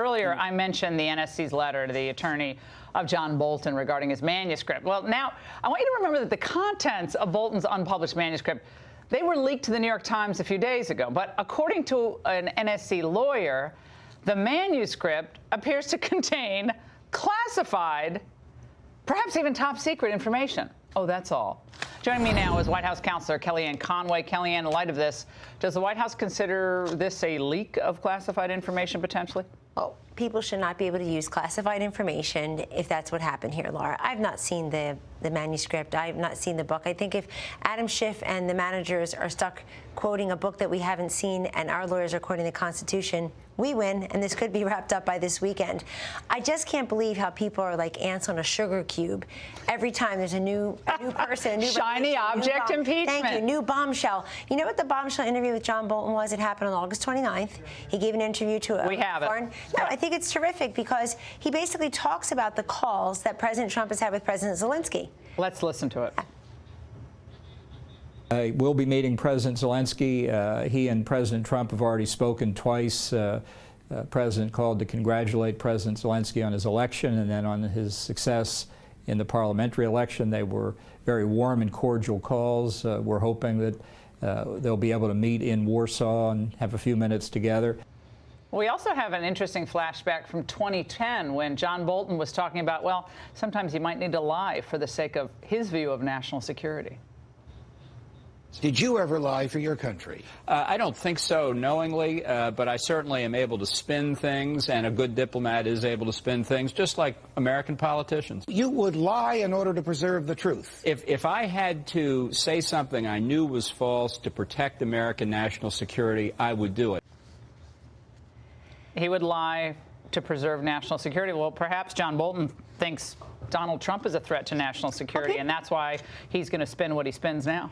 earlier, I mentioned the NSC's letter to the attorney of John Bolton regarding his manuscript. Well, now, I want you to remember that the contents of Bolton's unpublished manuscript, they were leaked to the New York Times a few days ago. But according to an NSC lawyer, the manuscript appears to contain classified, perhaps even top-secret information. Oh, that's all. Joining me now is White House counselor Kellyanne Conway. Kellyanne, in light of this, does the White House consider this a leak of classified information potentially? Well, people should not be able to use classified information if that's what happened here, Laura. I've not seen the manuscript. I've not seen the book. I think if Adam Schiff and the managers are stuck quoting a book that we haven't seen and our lawyers are quoting the Constitution, we win, and this could be wrapped up by this weekend. I just can't believe how people are like ants on a sugar cube. Every time there's a new person, a new shiny object impeachment. Thank you, new bombshell. You know what the bombshell interview with John Bolton was? It happened on August 29th. He gave an interview to We have foreign. it. No, I think it's terrific because he basically talks about the calls that President Trump has had with President Zelensky. Let's listen to it. We'll be meeting President Zelensky. He and President Trump have already spoken twice. President called to congratulate President Zelensky on his election and then on his success in the parliamentary election. They were very warm and cordial calls. We're hoping that they'll be able to meet in Warsaw and have a few minutes together. We also have an interesting flashback from 2010 when John Bolton was talking about, well, sometimes you might need to lie for the sake of his view of national security. Did you ever lie for your country? I don't think so knowingly, but I certainly am able to spin things, and a good diplomat is able to spin things, just like American politicians. You would lie in order to preserve the truth. If I had to say something I knew was false to protect American national security, I would do it. He would lie to preserve national security. Well, perhaps John Bolton thinks Donald Trump is a threat to national security, and that's why he's going to spin what he spins now.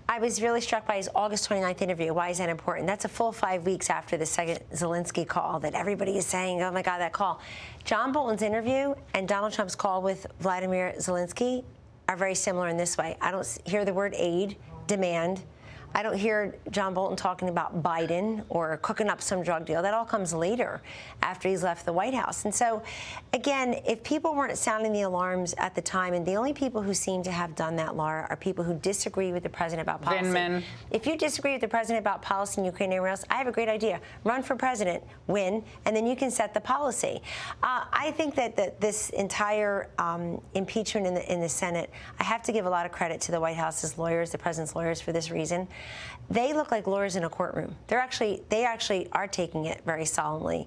I was really struck by his August 29th interview. Why is that important? That's a full 5 weeks after the second Zelensky call that everybody is saying, oh, my God, that call. John Bolton's interview and Donald Trump's call with Vladimir Zelensky are very similar in this way. I don't hear the word aid, demand. I don't hear John Bolton talking about Biden or cooking up some drug deal. That all comes later after he's left the White House. And so, again, if people weren't sounding the alarms at the time, and the only people who seem to have done that, Laura, are people who disagree with the president about policy. Vindman. If you disagree with the president about policy in Ukraine and everywhere else, I have a great idea. Run for president, win, and then you can set the policy. I think that this entire impeachment in the Senate, I have to give a lot of credit to the White House's lawyers, the president's lawyers, for this reason. They look like lawyers in a courtroom. They actually are taking it very solemnly.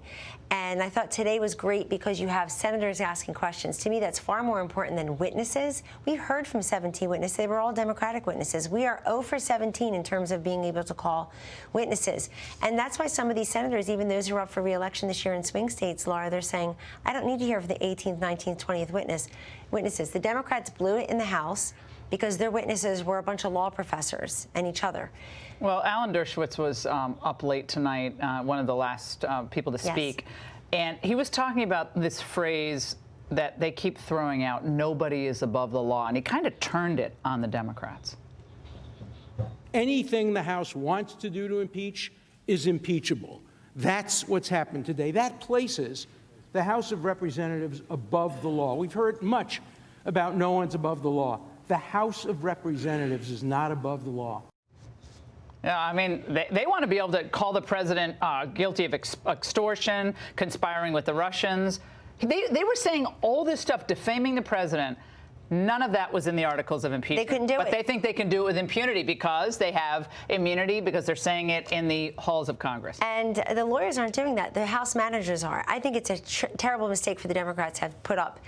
And I thought today was great because you have senators asking questions. To me, that's far more important than witnesses. We heard from 17 witnesses. They were all Democratic witnesses. We are 0 for 17 in terms of being able to call witnesses. And that's why some of these senators, even those who are up for re-election this year in swing states, Laura, they're saying, I don't need to hear from the 18th, 19th, 20th witnesses. The Democrats blew it in the House because their witnesses were a bunch of law professors and each other. Well, Alan Dershowitz was up late tonight, one of the last people to speak, and he was talking about this phrase that they keep throwing out, nobody is above the law, and he kind of turned it on the Democrats. Anything the House wants to do to impeach is impeachable. That's what's happened today. That places the House of Representatives above the law. We've heard much about no one's above the law. The House of Representatives is not above the law. Yeah, I mean, they want to be able to call the president guilty of extortion, conspiring with the Russians. They were saying all this stuff, defaming the president. None of that was in the articles of impeachment. They couldn't do it. But they think they can do it with impunity because they have immunity, because they're saying it in the halls of Congress. And the lawyers aren't doing that. The House managers are. I think it's a terrible mistake for the Democrats to have put up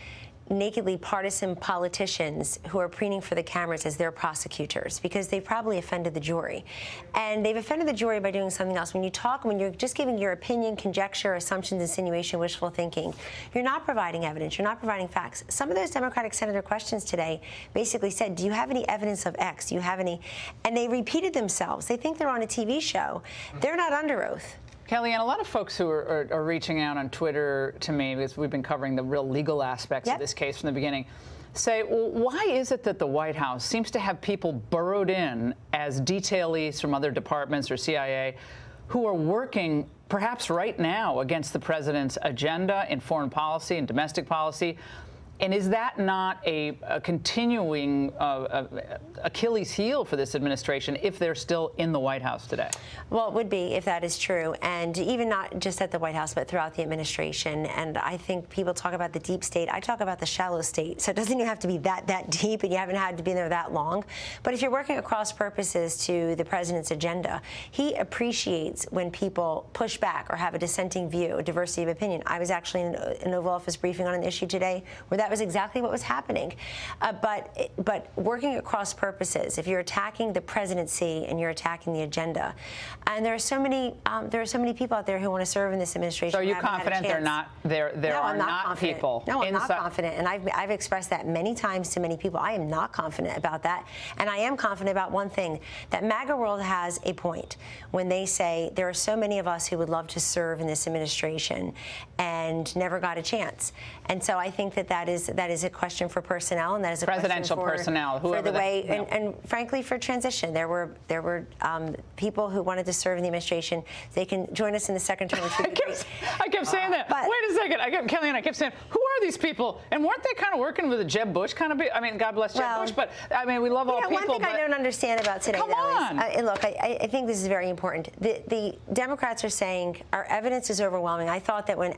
nakedly partisan politicians who are preening for the cameras as their prosecutors, because they've probably offended the jury. And they've offended the jury by doing something else. When you're just giving your opinion, conjecture, assumptions, insinuation, wishful thinking, you're not providing evidence, you're not providing facts. Some of those Democratic senator questions today basically said, do you have any evidence of X? Do you have any? And they repeated themselves. They think they're on a TV show. They're not under oath. Kellyanne, a lot of folks who are reaching out on Twitter to me, because we've been covering the real legal aspects of this case from the beginning, say, well, why is it that the White House seems to have people burrowed in as detailees from other departments or CIA who are working perhaps right now against the president's agenda in foreign policy and domestic policy. And is that not a continuing Achilles heel for this administration if they're still in the White House today? Well, it would be if that is true, and even not just at the White House, but throughout the administration. And I think people talk about the deep state. I talk about the shallow state. So it doesn't even have to be that deep, and you haven't had to be there that long. But if you're working across purposes to the president's agenda, he appreciates when people push back or have a dissenting view, a diversity of opinion. I was actually in an Oval Office briefing on an issue today where that was exactly what was happening. But working across purposes, if you're attacking the presidency and you're attacking the agenda, and there are so many people out there who want to serve in this administration. So are you confident there are not people? No, I'm not confident, and I've expressed that many times to many people. I am not confident about that, and I am confident about one thing: that MAGA world has a point when they say there are so many of us who would love to serve in this administration and never got a chance. And so I think that is a question for personnel, and that is a presidential question personnel, for the way, and frankly, for transition. There were people who wanted to serve in the administration. They can join us in the second term, which would be great. I kept saying that. Wait a second. Kellyanne, I kept saying, who are these people? And weren't they kind of working with a Jeb Bush kind of? I mean, God bless Jeb Bush, but I mean, we love all people. One thing I don't understand about today, though, is, look, I think this is very important. The Democrats are saying our evidence is overwhelming. I thought that when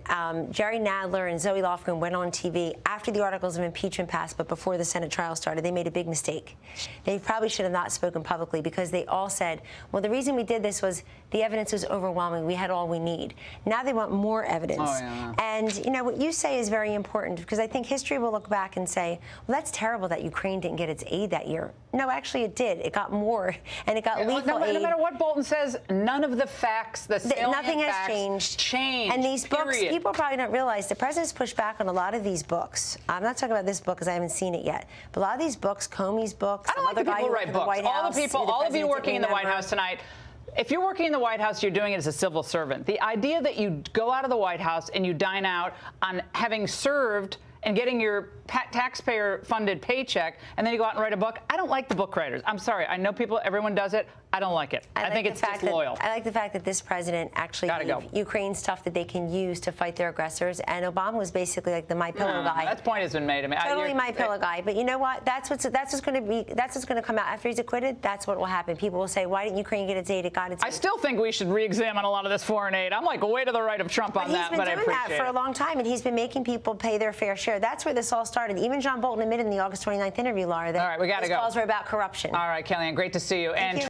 Jerry Nadler and Zoe Lofgren went on TV after the articles of impeachment passed, but before the Senate trial started, they made a big mistake. They probably should have not spoken publicly, because they all said, well, the reason we did this was the evidence was overwhelming. We had all we need. Now they want more evidence. Oh, yeah. And, you know, what you say is very important, because I think history will look back and say, well, that's terrible that Ukraine didn't get its aid that year. No, actually it did. It got more, and it got lethal aid. No matter what Bolton says, none of the facts, nothing has changed. And these books, people probably don't realize the president's pushed back on a lot of these books. I'm not talking about this book because I haven't seen it yet, but a lot of these books, Comey's books, I don't like the people who write books. All of you working in the White House tonight, if you're working in the White House, you're doing it as a civil servant. The idea that you go out of the White House and you dine out on having served and getting your taxpayer-funded paycheck, and then you go out and write a book. I don't like the book writers. I'm sorry. I know everyone does it. I don't like it. I think it's disloyal. I like the fact that this president actually gave Ukraine stuff that they can use to fight their aggressors, and Obama was basically like the My Pillow guy. That point has been made. I mean, totally My Pillow guy. But you know what? That's what's going to come out after he's acquitted. That's what will happen. People will say, "Why didn't Ukraine get its aid? It got its aid." I still think we should re-examine a lot of this foreign aid. I'm like way to the right of Trump on that, but I appreciate it. He's been doing that for a long time, and he's been making people pay their fair share. That's where this all started. Even John Bolton admitted in the August 29th interview, Laura, that we gotta those calls were about corruption. All right, Kellyanne, great to see you. Thank you.